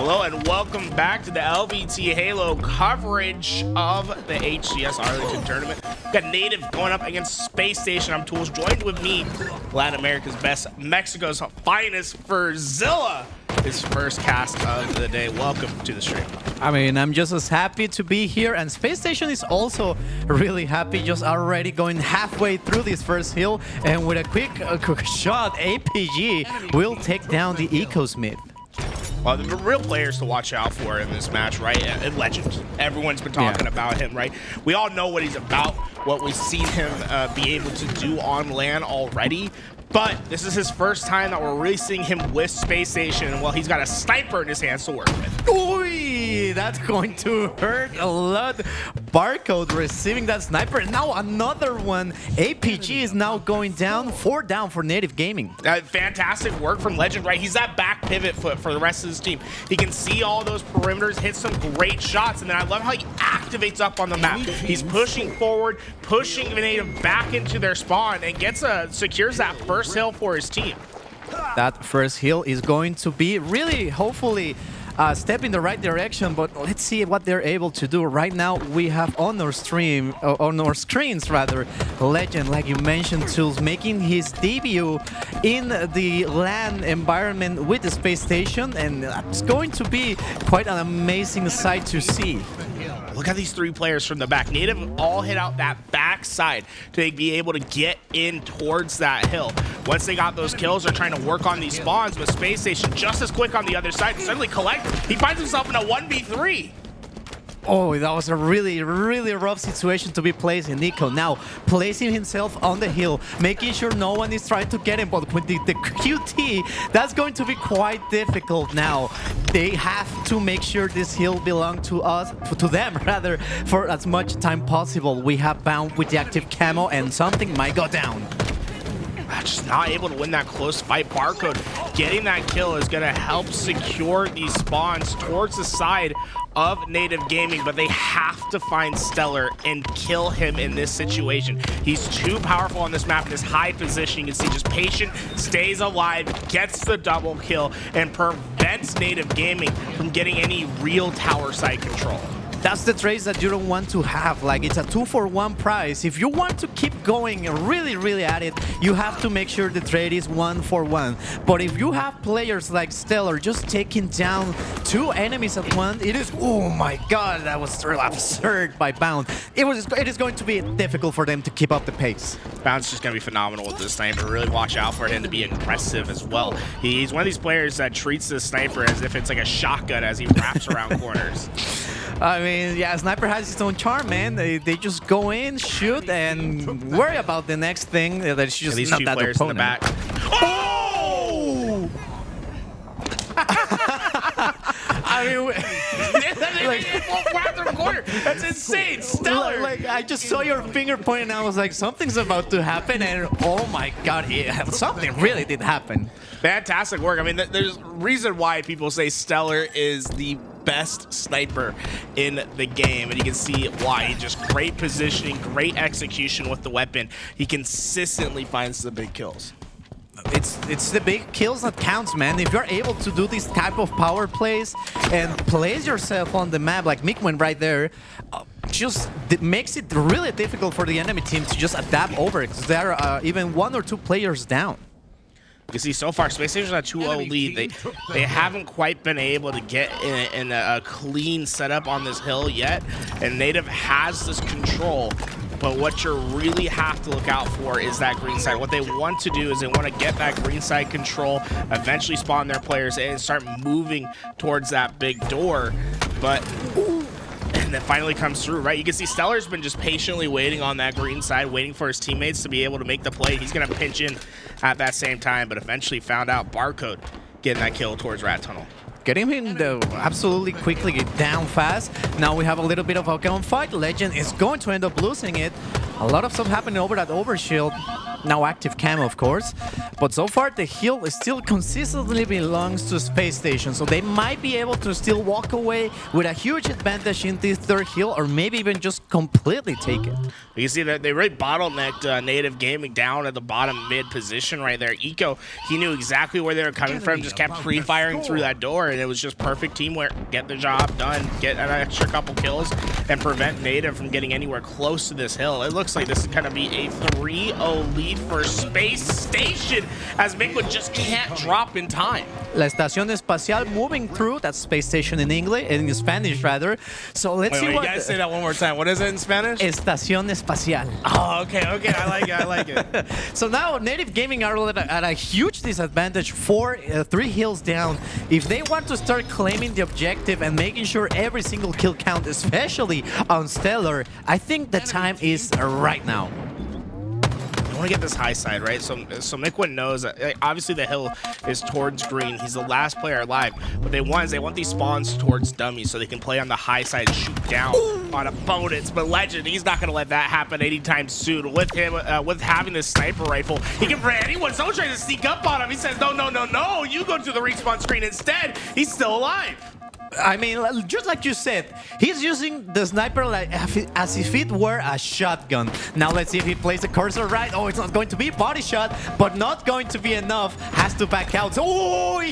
Hello and welcome back to the LVT Halo coverage of the HCS Arlington tournament. We've got Native going up against Spacestation. I'm Tools, joined with me, Latin America's best, Mexico's finest, for Zilla, his first cast of the day. Welcome to the stream. I mean, I'm just as happy to be here, and Spacestation is also really happy, just already going halfway through this first hill, and with a quick shot, APG will take down the Ecosmith. Well, the real players to watch out for in this match, right? And Lqgend. Everyone's been talking about him, right? We all know what he's about, what we've seen him be able to do on LAN already. But this is his first time that we're really seeing him with Spacestation, and well, he's got a sniper in his hands to work with. Ooh, that's going to hurt a lot. Barcode receiving that sniper, and now another one. APG is now going down, 4 down for Native Gaming. Fantastic work from Lqgend, right? He's that back pivot foot for the rest of his team. He can see all those perimeters, hit some great shots, and then I love how he activates up on the map. He's pushing forward, pushing the Native back into their spawn, and secures that first hill for his team. That first hill is going to be really, hopefully, a step in the right direction, but let's see what they're able to do. Right now, we have on our screens, Lqgend, like you mentioned, Tools, making his debut in the LAN environment with the Spacestation, and it's going to be quite an amazing sight to see. Look at these 3 players from the back. Native all hit out that backside to be able to get in towards that hill. Once they got those kills, they're trying to work on these spawns, but Spacestation just as quick on the other side. And suddenly Kuhlect, he finds himself in a 1v3. Oh, that was a really, really rough situation to be placed in Nico. Now, placing himself on the hill, making sure no one is trying to get him, but with the QT, that's going to be quite difficult now. They have to make sure this hill belongs to us, to them rather, for as much time possible. We have bound with the active camo, and something might go down. Just not able to win that close fight. Barcode getting that kill is going to help secure these spawns towards the side of Native Gaming, but they have to find StelluR and kill him in this situation. He's too powerful on this map in this high position. You can see just patient, stays alive, gets the double kill, and prevents Native Gaming from getting any real tower side control. That's the trades that you don't want to have. Like, it's a 2-for-1 prize. If you want to keep going really, really at it, you have to make sure the trade is 1-for-1. But if you have players like StelluR just taking down 2 enemies at once, it is, oh my god, that was really absurd by Bound. It is going to be difficult for them to keep up the pace. Bound's just going to be phenomenal with this sniper. Really watch out for him to be aggressive as well. He's one of these players that treats this sniper as if it's like a shotgun as he wraps around corners. I mean, yeah, Sniper has its own charm, man. They just go in, shoot, and worry about the next thing. That's just these not 2 that players opponent. in the back. Oh! I mean, that's insane. StelluR. Like, I just saw your finger pointing, and I was like, something's about to happen, and oh my god, something really did happen. Fantastic work. I mean, there's a reason why people say StelluR is the best sniper in the game, and you can see why. Just great positioning, great execution with the weapon. He consistently finds the big kills. It's the big kills that counts, man. If you're able to do these type of power plays and place yourself on the map like Mikwen right there, just makes it really difficult for the enemy team to just adapt over it, because there are even 1 or 2 players down. You can see so far, Spacestation's a 2-0 lead. They haven't quite been able to get in a clean setup on this hill yet, and Native has this control. But what you really have to look out for is that green side. What they want to do is they want to get that green side control, eventually spawn their players in and start moving towards that big door. But and then finally comes through, right? You can see StelluR's been just patiently waiting on that green side, waiting for his teammates to be able to make the play. He's going to pinch in at that same time, but eventually found out Barcode getting that kill towards Rat Tunnel. Getting him absolutely quickly down fast. Now we have a little bit of a gunfight. Lqgend is going to end up losing it. A lot of stuff happening over that overshield. Now active camo, of course. But so far, the hill still consistently belongs to Space Station. So they might be able to still walk away with a huge advantage in this third hill, or maybe even just completely take it. You see that they really bottlenecked Native Gaming down at the bottom mid position right there. Eco, he knew exactly where they were coming from, just kept pre-firing through that door, and it was just perfect teamwork. Get the job done, get an extra couple kills, and prevent Native from getting anywhere close to this hill. It looks like this is going to be a 3-0 lead for Space Station, as Mikwen just can't drop in time. La Estación Espacial moving through. That's Space Station in English, in Spanish rather. So let's see what. You guys say that one more time. What is it in Spanish? Estación Espacial. Oh, okay, I like it, I like it. So now Native Gaming are at a huge disadvantage, 3 hills down. If they want to start claiming the objective and making sure every single kill count, especially on StelluR, I think the time is right now. I want to get this high side, right? So Mikwen knows that obviously the hill is towards green. He's the last player alive. What they want is they want these spawns towards dummies so they can play on the high side and shoot down on opponents. But Lqgend, he's not going to let that happen anytime soon. With him, with having this sniper rifle, he can prevent anyone. Someone tries to sneak up on him. He says, no, no, no, no. You go to the respawn screen instead. He's still alive. I mean, just like you said, he's using the sniper like as if it were a shotgun. Now let's see if he plays the cursor right. Oh, it's not going to be body shot, but not going to be enough. Has to back out. Oh,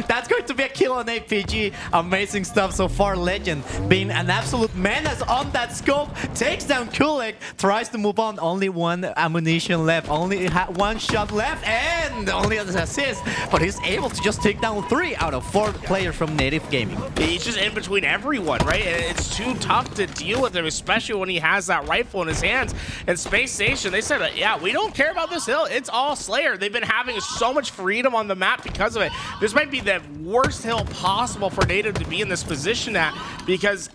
that's going to be a kill on APG. Amazing stuff so far. Lqgend being an absolute menace on that scope. Takes down Kuhlect. Tries to move on. Only one ammunition left. Only one shot left. And only an assist. But he's able to just take down 3 out of 4 players from Native Gaming. He's just in between everyone, right? And it's too tough to deal with him, especially when he has that rifle in his hands. And Space Station, they said, yeah, we don't care about this hill. It's all StelluR. They've been having so much freedom on the map because of it. This might be the worst hill possible for Native to be in this position at, because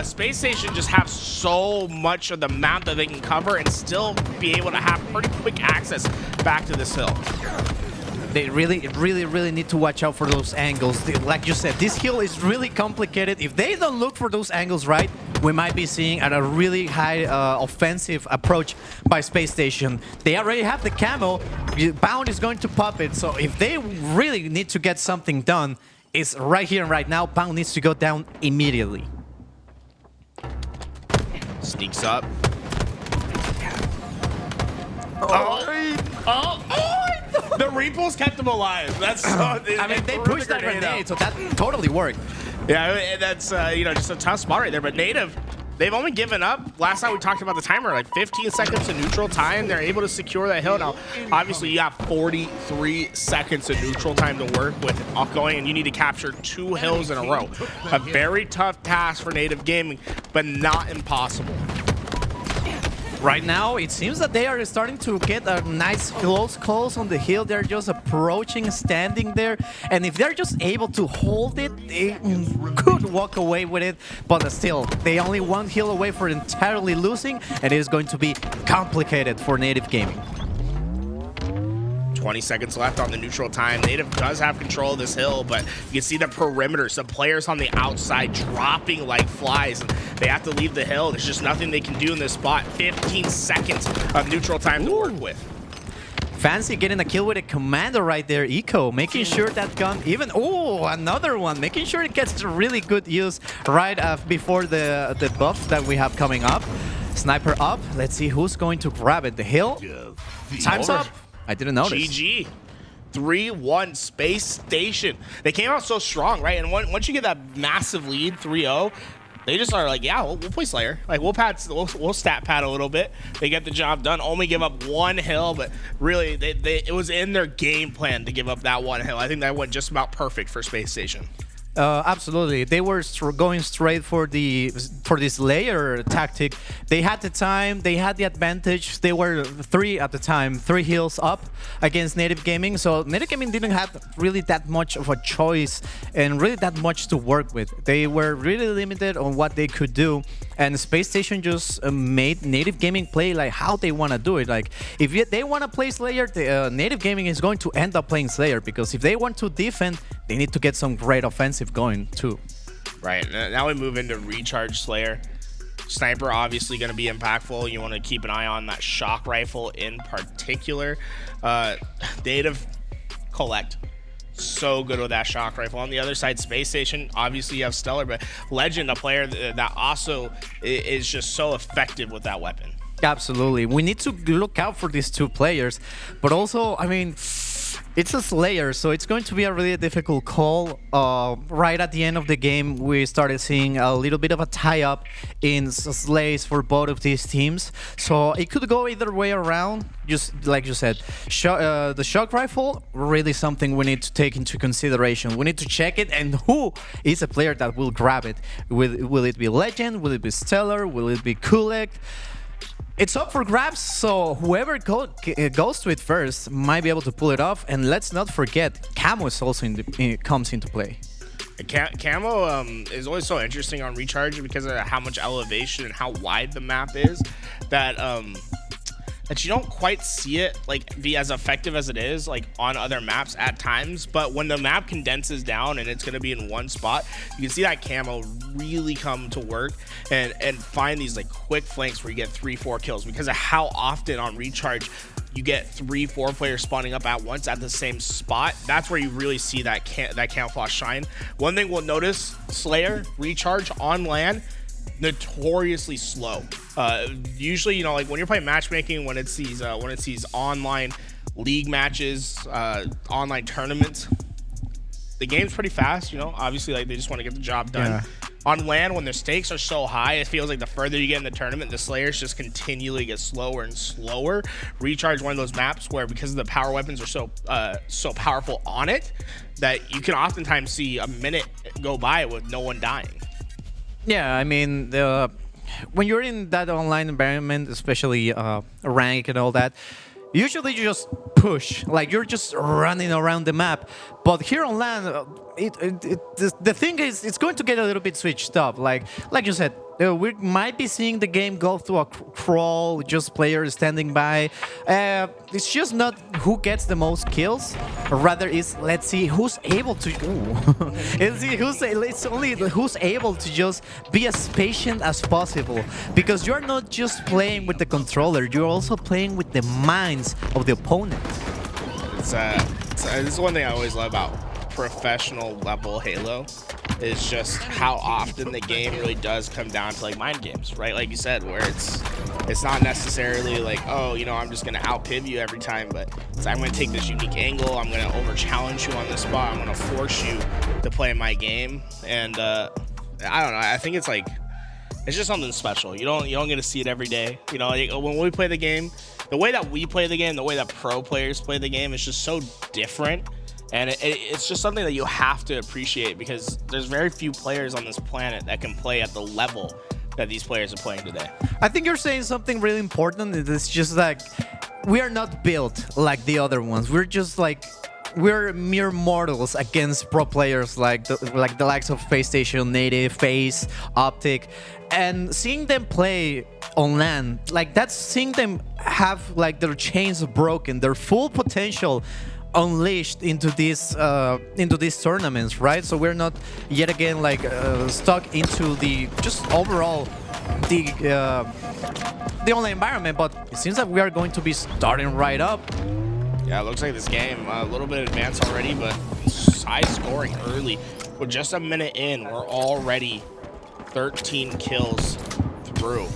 Space Station just have so much of the map that they can cover and still be able to have pretty quick access back to this hill. They really need to watch out for those angles. Like you said, this hill is really complicated. If they don't look for those angles right, we might be seeing a really high offensive approach by Space Station. They already have the camo. Bound is going to pop it. So if they really need to get something done, it's right here and right now. Bound needs to go down immediately. Sneaks up. The repulse kept him alive. That's I mean, they pushed that grenade, so that totally worked. Yeah, that's you know, just a tough spot right there. But Native, they've only given up. Last time we talked about the timer, like 15 seconds of neutral time. They're able to secure that hill. Now, obviously, you have 43 seconds of neutral time to work with going, and you need to capture 2 hills in a row. A very tough task for Native Gaming, but not impossible. Right now, it seems that they are starting to get a nice close calls on the hill. They're just approaching, standing there. And if they're just able to hold it, they could walk away with it. But still, they only 1 hill away for entirely losing. And it is going to be complicated for Native Gaming. 20 seconds left on the neutral time. Native does have control of this hill, but you can see the perimeter. Some players on the outside dropping like flies, and they have to leave the hill. There's just nothing they can do in this spot. 15 seconds of neutral time to work with. Fancy getting a kill with a commander right there, Eco, making sure that gun even, oh, another one, making sure it gets really good use right before the buff that we have coming up. Sniper up, let's see who's going to grab it. The hill, time's up. I didn't notice. GG. 3-1 Space Station. They came out so strong, right? And once you get that massive lead, 3-0, they just are like, yeah, we'll play StelluR. Like, we'll stat pad a little bit. They get the job done. Only give up 1 hill, but really, it was in their game plan to give up that 1 hill. I think that went just about perfect for Space Station. Absolutely, they were going straight for this layer tactic. They had the time, they had the advantage. They were 3 at the time, 3 hills up against Native Gaming. So Native Gaming didn't have really that much of a choice and really that much to work with. They were really limited on what they could do. And Space Station just made Native Gaming play like how they want to do it. Like if they want to play StelluR, Native Gaming is going to end up playing StelluR, because if they want to defend, they need to get some great offensive going too. Right, now we move into recharge StelluR. Sniper obviously going to be impactful. You want to keep an eye on that shock rifle in particular. Native Kuhlect, so good with that shock rifle. On the other side, Spacestation, obviously you have StelluR, but Lqgend, a player that also is just so effective with that weapon. Absolutely. We need to look out for these two players, but also, I mean, it's a Slayer, so it's going to be a really difficult call. Right at the end of the game, we started seeing a little bit of a tie-up in slays for both of these teams. So it could go either way around. Just like you said, the shock rifle, really something we need to take into consideration. We need to check it, and who is a player that will grab it? Will it be Lqgend? Will it be StelluR? Will it be Kuhlect? It's up for grabs, so whoever goes to it first might be able to pull it off. And let's not forget, Camo is also comes into play. Camo is always so interesting on Recharge because of how much elevation and how wide the map is, that you don't quite see it like be as effective as it is like on other maps at times. But when the map condenses down and it's going to be in one spot, you can see that Camo really come to work and find these like quick flanks where you get 3-4 kills, because of how often on Recharge you get 3-4 players spawning up at once at the same spot. That's where you really see that camouflage shine. One thing we'll notice, Slayer Recharge on LAN, notoriously slow. Usually, you know, like when you're playing matchmaking, when it's these online league matches, online tournaments, the game's pretty fast. You know, obviously, like they just want to get the job done. Yeah. On LAN, when the stakes are so high, it feels like the further you get in the tournament, the Slayers just continually get slower and slower. Recharge, one of those maps where, because the power weapons are so powerful on it, that you can oftentimes see a minute go by with no one dying. Yeah, I mean, when you're in that online environment, especially rank and all that, usually you just push, like you're just running around the map. But here on LAN, the thing is, it's going to get a little bit switched up. Like you said, we might be seeing the game go through a crawl, just players standing by. It's just not who gets the most kills, rather is let's see who's able to. It's only who's able to just be as patient as possible, because you're not just playing with the controller, you're also playing with the minds of the opponent. This is one thing I always love about professional level Halo, is just how often the game really does come down to like mind games, right? Like you said, where it's not necessarily like, oh, you know, I'm just gonna outpiv you every time, but it's, I'm gonna take this unique angle, I'm gonna over challenge you on this spot, I'm gonna force you to play my game. And I don't know, I think it's like, it's just something special. You don't get to see it every day. You know, like when we play the game, the way that we play the game, the way that pro players play the game is just so different. And it's just something that you have to appreciate, because there's very few players on this planet that can play at the level that these players are playing today. I think you're saying something really important. It's just like, we are not built like the other ones. We're just like, we're mere mortals against pro players like the likes of Spacestation, Native, FaZe, Optic. And seeing them play on LAN, like that's seeing them have like their chains broken, their full potential unleashed into these tournaments, right? So we're not yet again like stuck into the just overall the online environment, but it seems like we are going to be starting right up. Yeah, it looks like this game a little bit advanced already, but high scoring early. With just a minute in, we're already 13 kills through.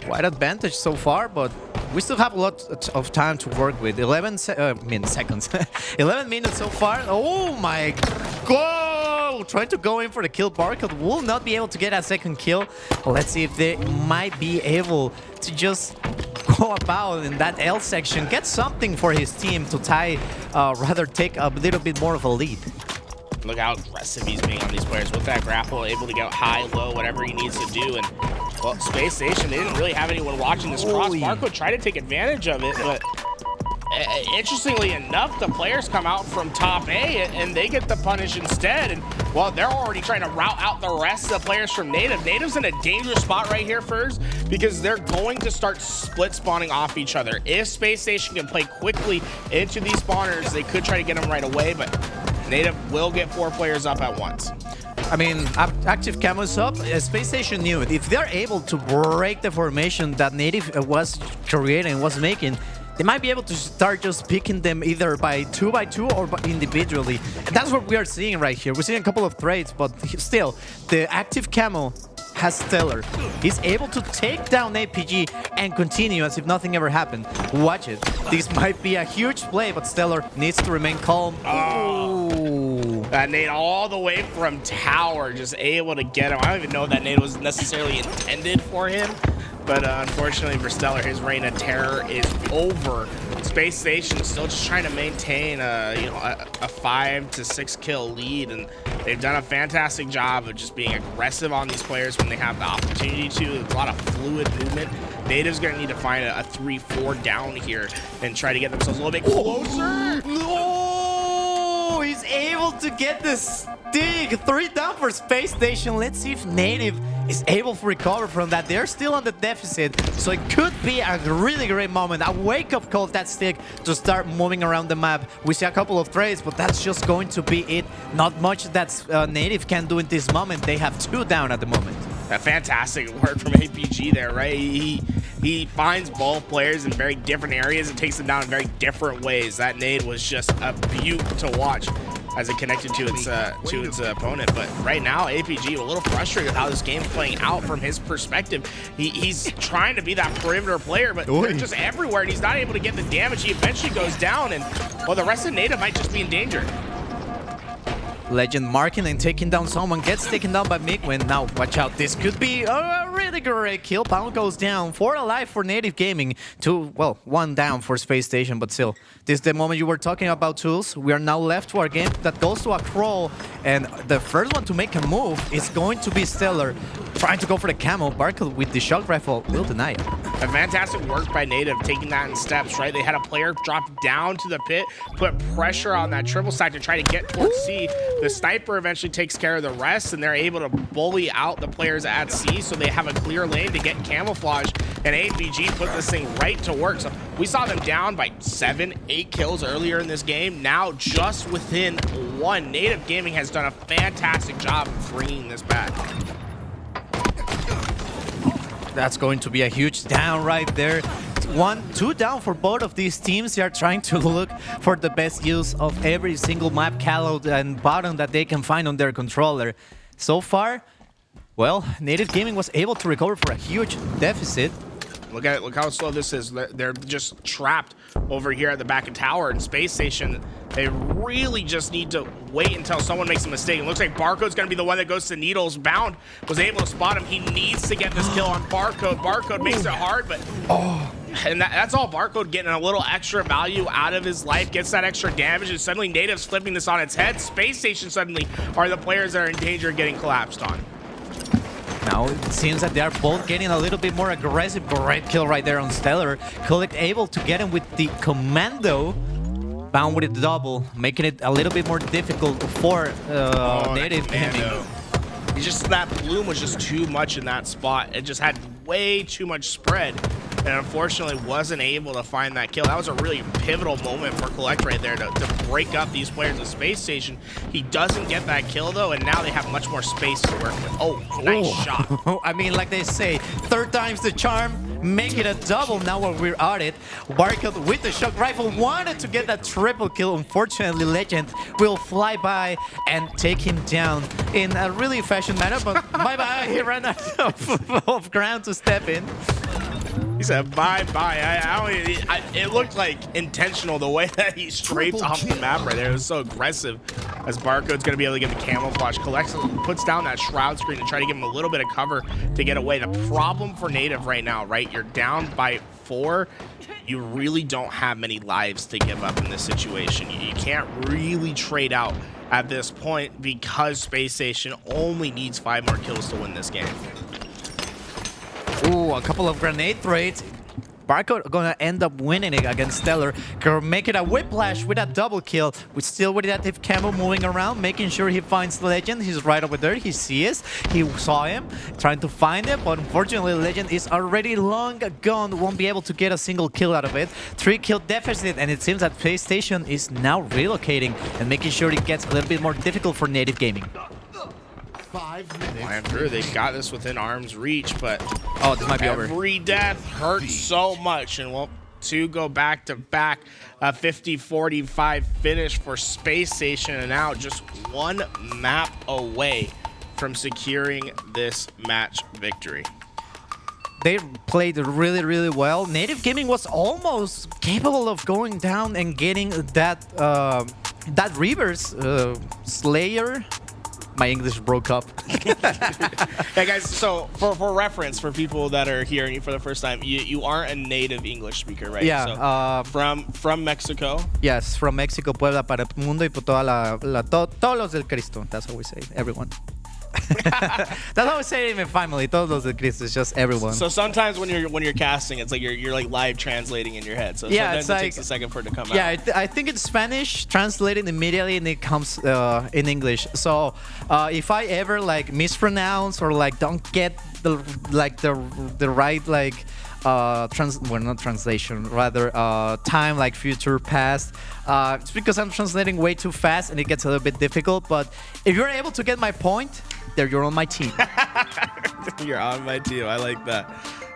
Quite advantage so far, but we still have a lot of time to work with. 11 seconds. 11 minutes so far. Oh my god! Trying to go in for the kill. Barcode will not be able to get a second kill. Let's see if they might be able to just go about in that L section, get something for his team to tie, rather take a little bit more of a lead. Look how aggressive he's being on these players with that grapple, able to get high, low, whatever he needs to do. And well, Spacestation, they didn't really have anyone watching this cross. Barcode tried to take advantage of it, but interestingly enough, the players come out from top A and they get the punish instead. And well, they're already trying to route out the rest of the players from Native. Native's in a dangerous spot right here first, because they're going to start split spawning off each other. If Spacestation can play quickly into these spawners, they could try to get them right away, but Native will get 4 players up at once. I mean, active camo is up. Spacestation knew it. If they're able to break the formation that Native was creating, was making, they might be able to start just picking them either by 2x2 or individually. And that's what we are seeing right here. We're seeing a couple of trades, but still, the active camo has StelluR. He's able to take down APG and continue as if nothing ever happened. Watch it. This might be a huge play, but StelluR needs to remain calm. Oh. That nade all the way from tower, just able to get him. I don't even know if that nade was necessarily intended for him. But unfortunately for StelluR, his reign of terror is over. Spacestation is still just trying to maintain a 5 to 6 kill lead, and they've done a fantastic job of just being aggressive on these players when they have the opportunity to. There's a lot of fluid movement. Native's going to need to find a 3-4 down here and try to get themselves a little bit closer. No! He's able to get this dig. 3 down for Spacestation. Let's see if Native is able to recover from that. They're still on the deficit, so it could be a really great moment, a wake-up call of that stick to start moving around the map. We see a couple of trades, but that's just going to be it. Not much that Native can do in this moment. They have 2 down at the moment. A fantastic work from APG there, right? He finds both players in very different areas and takes them down in very different ways. That nade was just a beaut to watch as it connected to its opponent. But right now, APG a little frustrated with how this game's playing out from his perspective. He's trying to be that perimeter player, but they're just everywhere, and he's not able to get the damage. He eventually goes down, and well, the rest of Native might just be in danger. Lqgend marking and taking down someone, gets taken down by Mikwen. Now, watch out, this could be a really great kill. Pound goes down, 4 alive for Native Gaming, 1 down for Spacestation, but still. This is the moment you were talking about, Tools. We are now left to our game that goes to a crawl, and the first one to make a move is going to be StelluR, trying to go for the camo. Barcode with the shock rifle will deny it. A fantastic work by Native, taking that in steps, right? They had a player drop down to the pit, put pressure on that triple stack to try to get towards C. The sniper eventually takes care of the rest, and they're able to bully out the players at C, so they have a clear lane to get camouflage, and APG put this thing right to work. So we saw them down by 7, 8 kills earlier in this game. Now just within 1. Native Gaming has done a fantastic job of bringing this back. That's going to be a huge down right there. 1, 2 down for both of these teams. They are trying to look for the best use of every single map caload and button that they can find on their controller. So far, well, Native Gaming was able to recover for a huge deficit. Look at it. Look how slow this is. They're just trapped over here at the back of tower. And Spacestation, they really just need to wait until someone makes a mistake. It looks like Barcode's going to be the one that goes to Needles. Bound was able to spot him. He needs to get this kill on Barcode. Barcode makes it hard, but... And that's all Barcode getting a little extra value out of his life, gets that extra damage, and suddenly Native's flipping this on its head. Spacestation suddenly are the players that are in danger of getting collapsed on. Now it seems that they are both getting a little bit more aggressive. Great kill right there on StelluR. Kuhlect able to get him with the commando. Bound with the double, making it a little bit more difficult for Native Gaming. That bloom was just too much in that spot. It just had way too much spread, and unfortunately wasn't able to find that kill. That was a really pivotal moment for Kuhlect right there to break up these players of Spacestation. He doesn't get that kill though, and now they have much more space to work with. Oh, nice shot. I mean, like they say, 3rd time's the charm. Make it a double now while we're at it. Barcode with the shock rifle wanted to get that triple kill. Unfortunately, Lqgend will fly by and take him down in a really fashion manner, but bye-bye, he ran out of ground to step in. He said bye-bye. It looked like intentional the way that he strafed off the map right there. It was so aggressive, as Barcode's going to be able to get the camouflage. Kuhlect puts down that shroud screen to try to give him a little bit of cover to get away. The problem for Native right now, right? You're down by 4. You really don't have many lives to give up in this situation. You can't really trade out at this point because Spacestation only needs 5 more kills to win this game. Ooh, a couple of grenade trades. Barcode gonna end up winning it against StelluR. Gonna make it a whiplash with a double kill. With still with that camo moving around, making sure he finds Lqgend. He's right over there. He sees. He saw him, trying to find him, but unfortunately Lqgend is already long gone. Won't be able to get a single kill out of it. 3 kill deficit, and it seems that Spacestation is now relocating and making sure it gets a little bit more difficult for Native Gaming. 5 minutes. Flying through, they've got this within arm's reach, but Oh, this might be over. every death hurts so much, and well, 2 go back to back. A 50-45 finish for Space Station, and now just 1 map away from securing this match victory. They played really, really well. Native Gaming was almost capable of going down and getting that that reverse Slayer. My English broke up. Hey guys, so for reference, for people that are hearing you for the first time, you aren't a native English speaker, right? Yeah. So, from Mexico. Yes, from Mexico, Puebla, para el mundo y por toda todos los del Cristo. That's how we say, everyone. That's how we say it in my family. Todos los del Cristo. It's just everyone. So sometimes when you're casting, it's like you're like live translating in your head. So yeah, sometimes it takes a second for it to come out. Yeah, I think it's Spanish translated immediately, and it comes in English. So if I ever like mispronounce or like don't get the right like not translation, rather time, like future past, it's because I'm translating way too fast and it gets a little bit difficult. But if you're able to get my point, there you're on my team. You're on my team. I like that.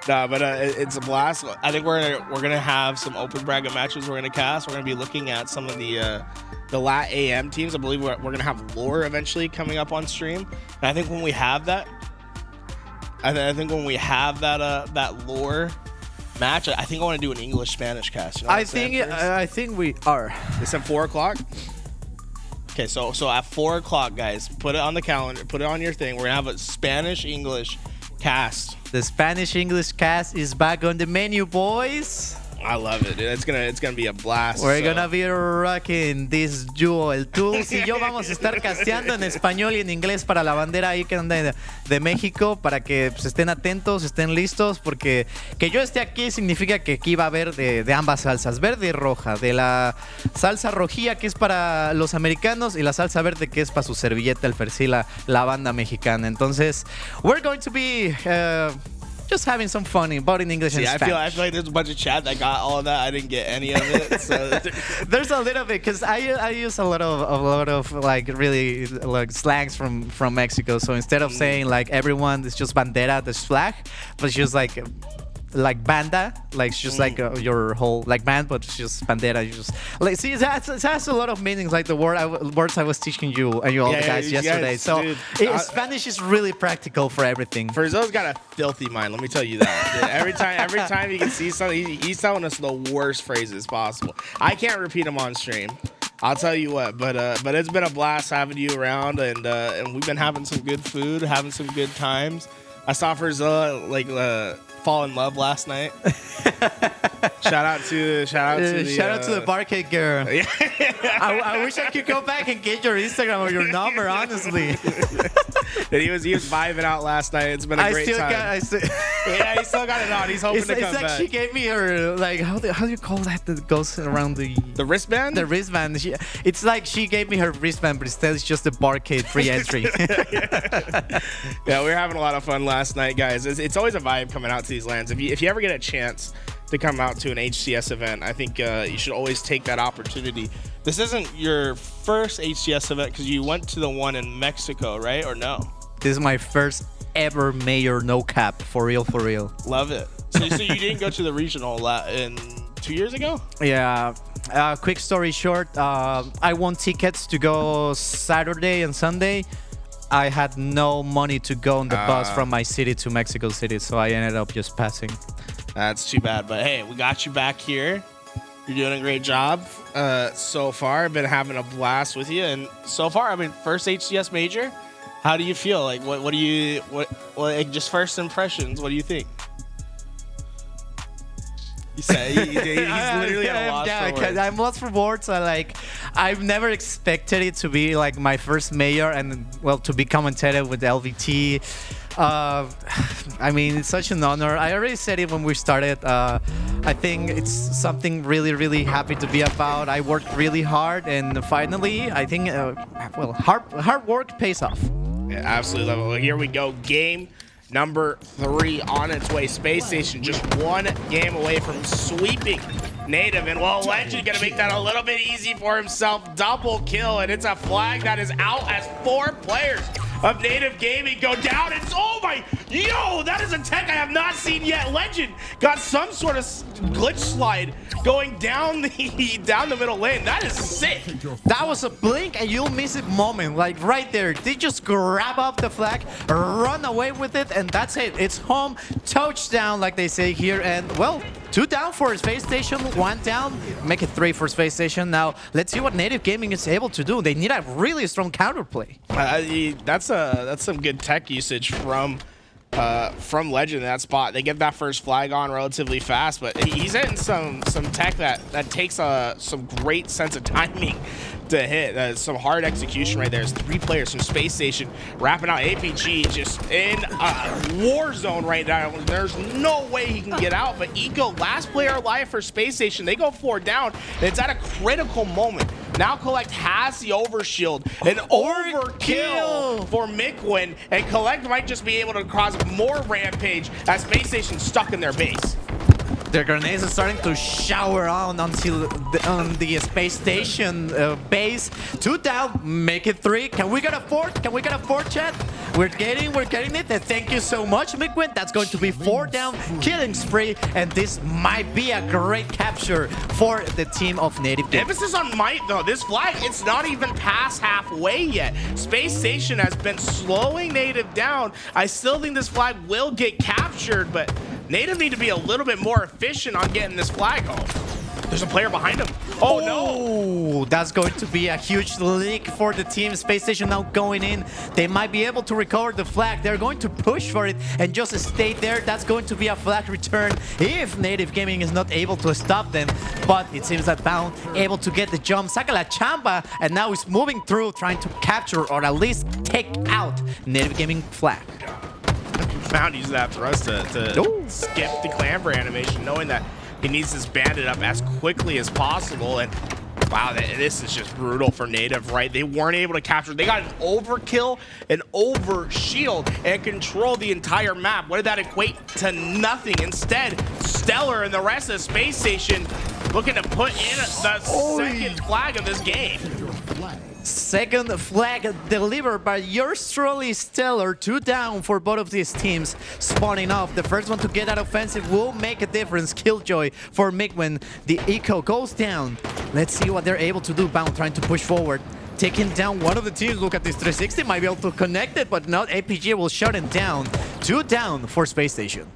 Nah, but it's a blast. I think we're gonna have some open bracket matches we're gonna cast. We're gonna be looking at some of the LAT AM teams. I believe we're gonna have Lqgend eventually coming up on stream. And I think when we have that, I think when we have that Lqgend match, I think I want to do an English-Spanish cast. You know I think we are. It's at 4 o'clock. Okay, so at 4 o'clock, guys, put it on the calendar, put it on your thing. We're gonna have a Spanish-English cast. The Spanish-English cast is back on the menu, boys. I love it, dude. It's gonna be a blast. We're gonna be rocking this duo. El Tools y yo vamos a estar casteando en español y en inglés para la bandera ahí que anda de México, para que pues, estén atentos, estén listos, porque que yo esté aquí significa que aquí va a haber de ambas salsas, verde y roja, de la salsa rojilla que es para los americanos y la salsa verde que es para su servilleta, el persil, la banda mexicana. Entonces, we're going to be just having some fun, both in English and Spanish. I feel like there's a bunch of chat that got all of that. I didn't get any of it. So there's a little bit because I use a lot of like really like slangs from Mexico. So instead of saying like everyone, it's just bandera, this flag, but it's just like banda, like it's just like your whole like band, but it's just bandera. You just like see it has a lot of meanings, like the words I was teaching you and you all the guys yesterday. Yes, so dude, Spanish is really practical for everything. Frizzell's got a filthy mind. Let me tell you that. Dude, every time you can see something, he's telling us the worst phrases possible. I can't repeat them on stream. I'll tell you what, but it's been a blast having you around, and we've been having some good food, having some good times. I saw Frizzell fall in love last night. shout out to the Barcode girl. Yeah. I wish I could go back and get your Instagram or your number, honestly. And he was vibing out last night. It's been a great time. Yeah, he still got it on. He's hoping to come back. It's like she gave me her, like, how do you call that goes around the wristband? The wristband. It's like she gave me her wristband, but instead it's just a Barcode free entry. Yeah, we were having a lot of fun last night, guys. It's always a vibe coming out to these lands. If you ever get a chance to come out to an HCS event, I think you should always take that opportunity. This isn't your first HCS event because you went to the one in Mexico, right? Or no? This is my first ever major no cap, for real. Love it. So you didn't go to the regional in 2 years ago? Yeah. Quick story short, I won tickets to go Saturday and Sunday. I had no money to go on the bus from my city to Mexico City, so I ended up just passing. That's too bad, but hey, we got you back here. You're doing a great job so far. I've been having a blast with you, and so far, I mean, first HCS major. How do you feel? Like, what do you like, just first impressions? What do you think? He said he's literally at a loss for words. I'm lost for words. I've never expected it to be like my first major, and well, to be commentated with LVT. I mean, it's such an honor. I already said it when we started. I think it's something really happy to be about. I worked really hard, and finally, I think, well, hard work pays off. Yeah, absolutely love it. Well, here we go. Game number 3 on its way. Space Station just one game away from sweeping Native, and well, Lqgend gonna make that a little bit easy for himself. Double kill, and it's a flag that is out as 4 players of Native Gaming go down. It's, oh my, yo, that is a tech I have not seen yet. Lqgend got some sort of glitch slide going down the middle lane. That is sick. That was a blink and you'll miss it moment, like right there. They just grab up the flag, run away with it, and that's it. It's home, touchdown, like they say here, and well, 2 down for Spacestation, 1 down, make it 3 for Spacestation. Now, let's see what Native Gaming is able to do. They need a really strong counterplay. That's some good tech usage from Lqgend in that spot. They get that first flag on relatively fast, but he's hitting some tech that takes some great sense of timing to hit. Some hard execution right there. There's 3 players from Spacestation wrapping out APG just in a war zone right now. There's no way he can get out, but Eco, last player alive for Spacestation, they go 4 down, and it's at a critical moment. Now Kuhlect has the overshield, an overkill for Mikwen, and Kuhlect might just be able to cause more rampage as Spacestation's stuck in their base. Their grenades are starting to shower on until on the Space Station base. 2 down, make it 3. Can we get a 4th? Can we get a 4th, chat? We're getting it. And thank you so much, Mikwen. That's going to be 4 down, killing spree, and this might be a great capture for the team of Native Gaming. Emphasis on might, though. This flag, it's not even past halfway yet. Space Station has been slowing Native down. I still think this flag will get captured, but Native need to be a little bit more efficient on getting this flag home. There's a player behind him. Oh, no. That's going to be a huge leak for the team. Space Station now going in. They might be able to recover the flag. They're going to push for it and just stay there. That's going to be a flag return if Native Gaming is not able to stop them. But it seems that Bound able to get the jump. Saca la chamba, and now he's moving through, trying to capture or at least take out Native Gaming flag. Bound uses that for us to skip the clamber animation, knowing that he needs this bandit up as quickly as possible. And wow, this is just brutal for Native, right? They weren't able to capture. They got an overkill, an over shield, and control the entire map. What did that equate to? Nothing. Instead, StelluR and the rest of Space Station looking to put in the second flag of this game. Second flag delivered by yours truly, StelluR. 2 down for both of these teams spawning off. The first one to get that offensive will make a difference. Killjoy for Mikwen. The eco goes down. Let's see what they're able to do. Bound trying to push forward, taking down one of the teams. Look at this 360, might be able to connect it, but not. APG will shut him down. 2 down for Space Station.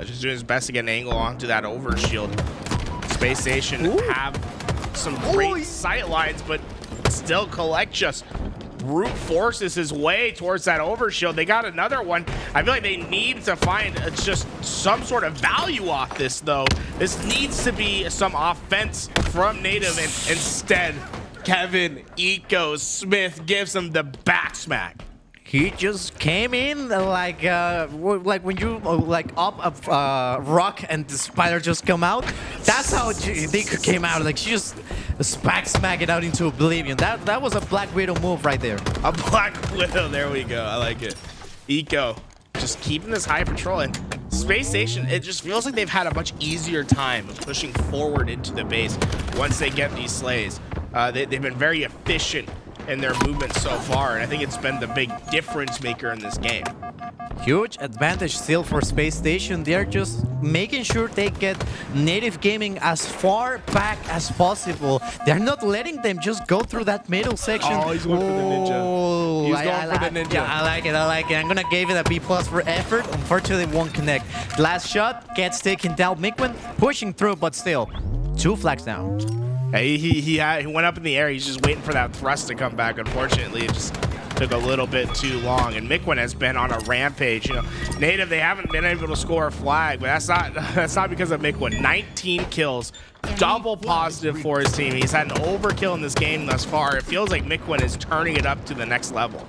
Just doing his best to get an angle onto that overshield. Space Station have some great sight lines, but still Kuhlect just brute forces his way towards that overshield. They got another one. I feel like they need to find just some sort of value off this, though. This needs to be some offense from Native, and instead, Kevin Eco Smith gives him the back smack. He just came in like when you up a rock and the spider just come out. That's how Nico came out. Like she just smack it out into oblivion. That was a Black Widow move right there. A Black Widow. There we go. I like it. Eco just keeping this high patrol, and Space Station, it just feels like they've had a much easier time of pushing forward into the base once they get these slays. They've been very efficient in their movement so far, and I think it's been the big difference maker in this game. Huge advantage still for Space Station. They're just making sure they get Native Gaming as far back as possible. They're not letting them just go through that middle section. Oh, he's going for the ninja. He's going for the ninja. Yeah, I like it. I'm gonna give it a B+ for effort. Unfortunately, it won't connect. Last shot gets taken down. Mikwen pushing through, but still 2 flags down. He went up in the air. He's just waiting for that thrust to come back. Unfortunately, it just took a little bit too long. And Mikwen has been on a rampage. You know, Native, they haven't been able to score a flag, but that's not because of Mikwen. 19 kills, double positive for his team. He's had an overkill in this game thus far. It feels like Mikwen is turning it up to the next level.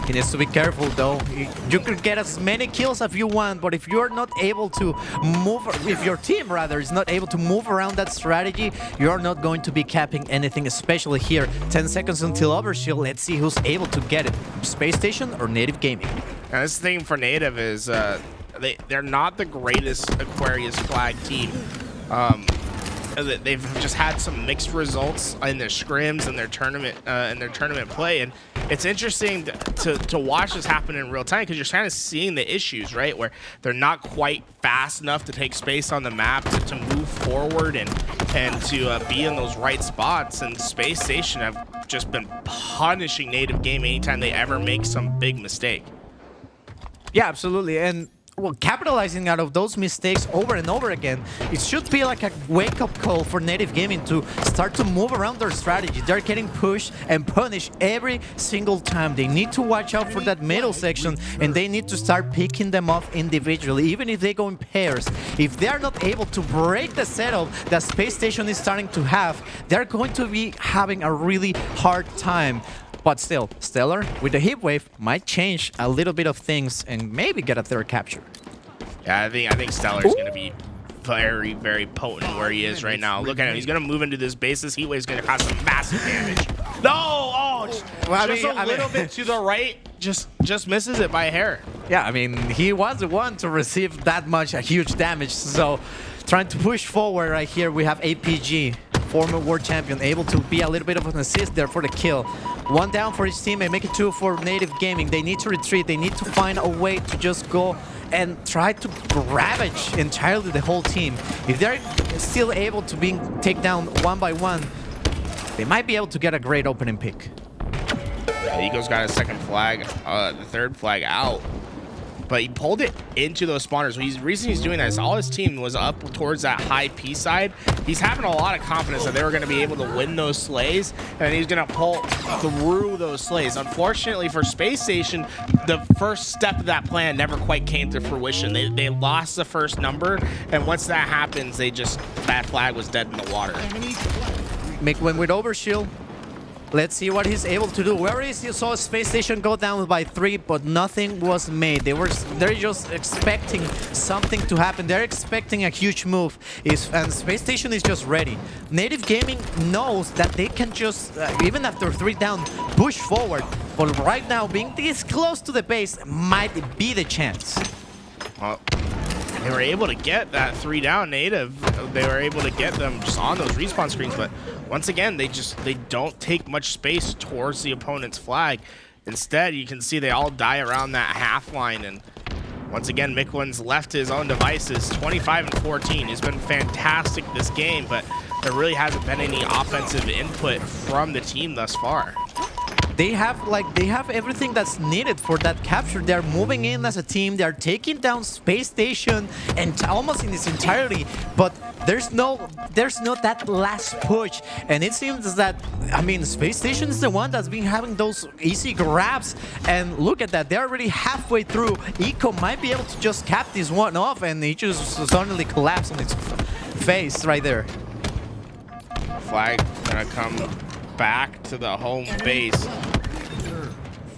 He needs to be careful, though. You could get as many kills as you want, but if you're not able to move, if your team rather is not able to move around that strategy, you're not going to be capping anything, especially here. 10 seconds until overshield. Let's see who's able to get it. Space Station or Native Gaming? Now, this thing for Native is they're not the greatest Aquarius flag team. they've just had some mixed results in their scrims and their tournament play, and it's interesting to watch this happen in real time because you're kind of seeing the issues, right? Where they're not quite fast enough to take space on the map to move forward and to be in those right spots. And Space Station have just been punishing Native Game anytime they ever make some big mistake. Yeah, absolutely. And well, capitalizing out of those mistakes over and over again, it should be like a wake-up call for Native Gaming to start to move around their strategy. They're getting pushed and punished every single time. They need to watch out for that middle section, and they need to start picking them off individually, even if they go in pairs. If they're not able to break the setup that Space Station is starting to have, they're going to be having a really hard time. But still, StelluR with the heat wave might change a little bit of things and maybe get a third capture. Yeah, I think StelluR is going to be very, very potent where he is right now. Look at him. He's going to move into this base. This heat wave is going to cause some massive damage. No! Oh, just a little bit to the right. Just misses it by a hair. Yeah, I mean, he was the one to receive that much huge damage. So trying to push forward right here, we have APG, former world champion, able to be a little bit of an assist there for the kill. One down for his teammate, make it 2 for Native Gaming. They need to retreat. They need to find a way to just go and try to ravage entirely the whole team. If they're still able to take down one by one, they might be able to get a great opening pick. Ego's got a second flag, the third flag out. But he pulled it into those spawners. The reason he's doing that is all his team was up towards that high P side. He's having a lot of confidence that they were going to be able to win those slays, and he's going to pull through those slays. Unfortunately for Space Station, the first step of that plan never quite came to fruition. They lost the first number, and once that happens, that flag was dead in the water. Mikwen with overshield. Let's see what he's able to do. We already saw Space Station go down by 3, but nothing was made. They're just expecting something to happen. They're expecting a huge move, and Space Station is just ready. Native Gaming knows that they can just, even after 3 down, push forward. But right now, being this close to the base might be the chance. Well, they were able to get that 3 down Native. They were able to get them just on those respawn screens, but once again, they don't take much space towards the opponent's flag. Instead, you can see they all die around that half line, and once again, Mikwen's left his own devices, 25 and 14. He's been fantastic this game, but there really hasn't been any offensive input from the team thus far. They have everything that's needed for that capture. They're moving in as a team. They're taking down Space Station and almost in its entirety. But there's no that last push. And it seems that, I mean, Space Station is the one that's been having those easy grabs. And look at that. They're already halfway through. Eco might be able to just cap this one off, and he just suddenly collapsed on its face right there. Flag gonna come back to the home base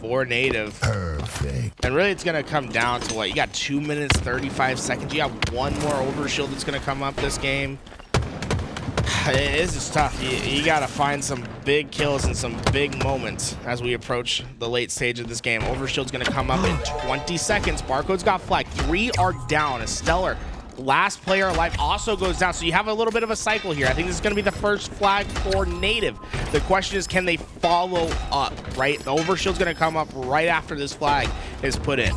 for Native. Perfect. And really, it's gonna come down to what? You got 2 minutes 35 seconds. You got one more overshield that's gonna come up this game. This is tough. You gotta find some big kills and some big moments as we approach the late stage of this game. Overshield's gonna come up in 20 seconds. Barcode's got flag. 3 are down. As StelluR, last player alive, also goes down. So you have a little bit of a cycle here. I think this is going to be the first flag for Native. The question is, can they follow up, right? The overshield's going to come up right after this flag is put in.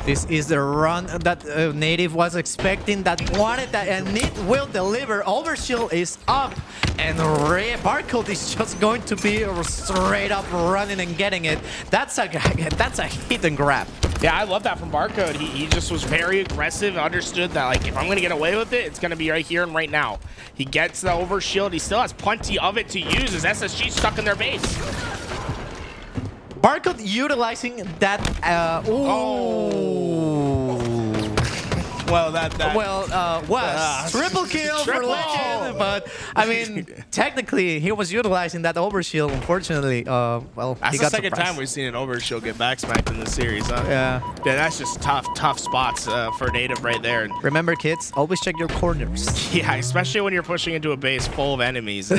This is the run that Native was expecting, that wanted that, and it will deliver. Overshield is up, and Barcode is just going to be straight up running and getting it. That's a hit and grab. Yeah, I love that from Barcode. He just was very aggressive and understood that, like, if I'm going to get away with it, it's going to be right here and right now. He gets the overshield. He still has plenty of it to use as SSG stuck in their base. Barcode utilizing that. Well, triple kill for Lqgend, but I mean, technically he was utilizing that overshield. Unfortunately, well, that's he the got second surprised. time we've seen an overshield get backsmacked in this series, huh? Yeah. Yeah, that's just tough spots for Native right there. Remember, kids, always check your corners. Yeah, especially when you're pushing into a base full of enemies.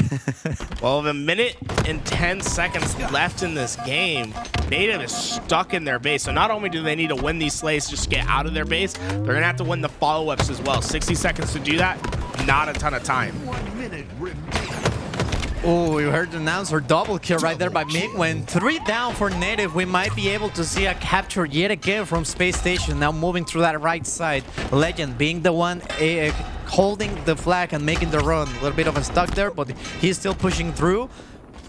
Well, with 1 minute and 10 seconds left in this game, Native is stuck in their base. So not only do they need to win these slays just to get out of their base, they're going to have to win the follow-ups as well. 60 seconds to do that. not a ton of time. 1 minute remaining. Oh, we heard the announcer double kill right there by Mikwen. 3 down for Native. We might be able to see a capture yet again from Spacestation. Now moving through that right side. Lqgend being the one holding the flag and making the run. A little bit of a stuck there, but he's still pushing through.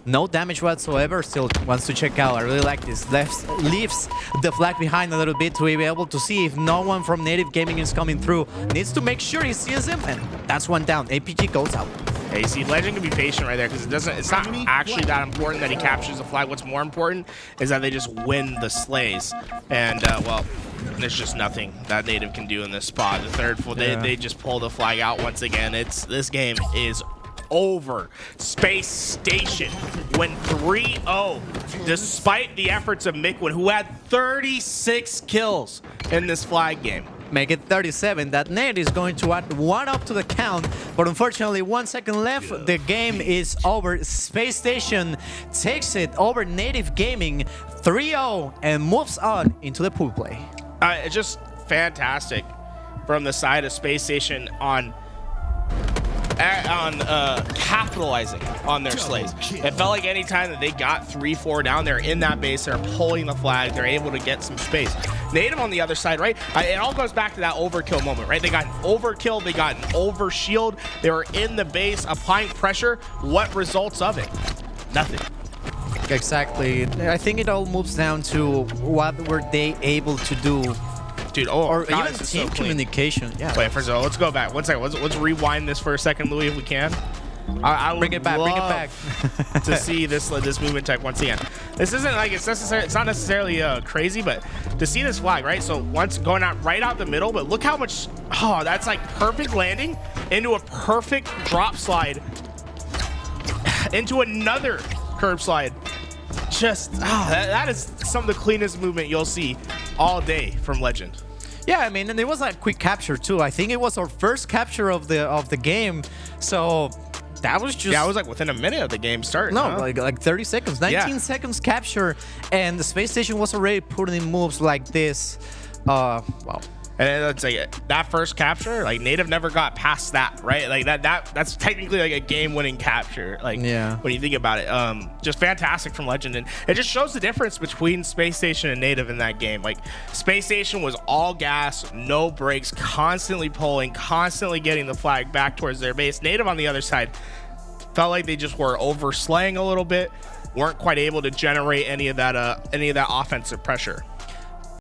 No damage whatsoever. Still wants to check out. I really like this. Leaves the flag behind a little bit to be able to see if no one from Native Gaming is coming through. Needs to make sure he sees him, and that's one down. APG goes out. Hey, see, Lqgend can be patient right there because it's not actually that important that he captures the flag. What's more important is that they just win the slays. And, well, there's just nothing that Native can do in this spot. The third full, they just pull the flag out once again. This game is over. Spacestation went 3-0 despite the efforts of Mikwen, who had 36 kills in this flag game. Make it 37. That net is going to add 1 up to the count, but unfortunately 1 second left. The game is over. Spacestation takes it over Native Gaming 3-0 and moves on into the pool play. It's just fantastic from the side of Spacestation on capitalizing on their slays. It felt like any time that they got 3-4 down there in that base, they're pulling the flag, they're able to get some space. Native on the other side, right? It all goes back to that overkill moment, right? They got an overkill, they got an over shield, they were in the base applying pressure. What results of it? Nothing. Exactly. I think it all moves down to what were they able to do. Dude, or God, even team communication. Yeah. Wait, first of all, let's go back. 1 second. Let's rewind this for a second, Louis, if we can. I would bring it back. Bring it back. to see this movement tech once again. This isn't like it's not necessarily crazy, but to see this flag, right? So once going out right out the middle, but look how much. Oh, that's like perfect landing into a perfect drop slide into another curb slide. Just that is some of the cleanest movement you'll see all day from Lqgend. Yeah, I mean, and it was a quick capture too. I think it was our first capture of the game, so that was just it was like within a minute of the game start. No, like 30 seconds, 19 seconds capture, and the Spacestation was already putting in moves like this. Wow. And let's say that first capture, like Native never got past that, right? Like that's technically like a game-winning capture. Like when you think about it, just fantastic from Lqgend, and it just shows the difference between Spacestation and Native in that game. Like Spacestation was all gas, no brakes, constantly pulling, constantly getting the flag back towards their base. Native on the other side felt like they just were overslaying a little bit, weren't quite able to generate any of that offensive pressure.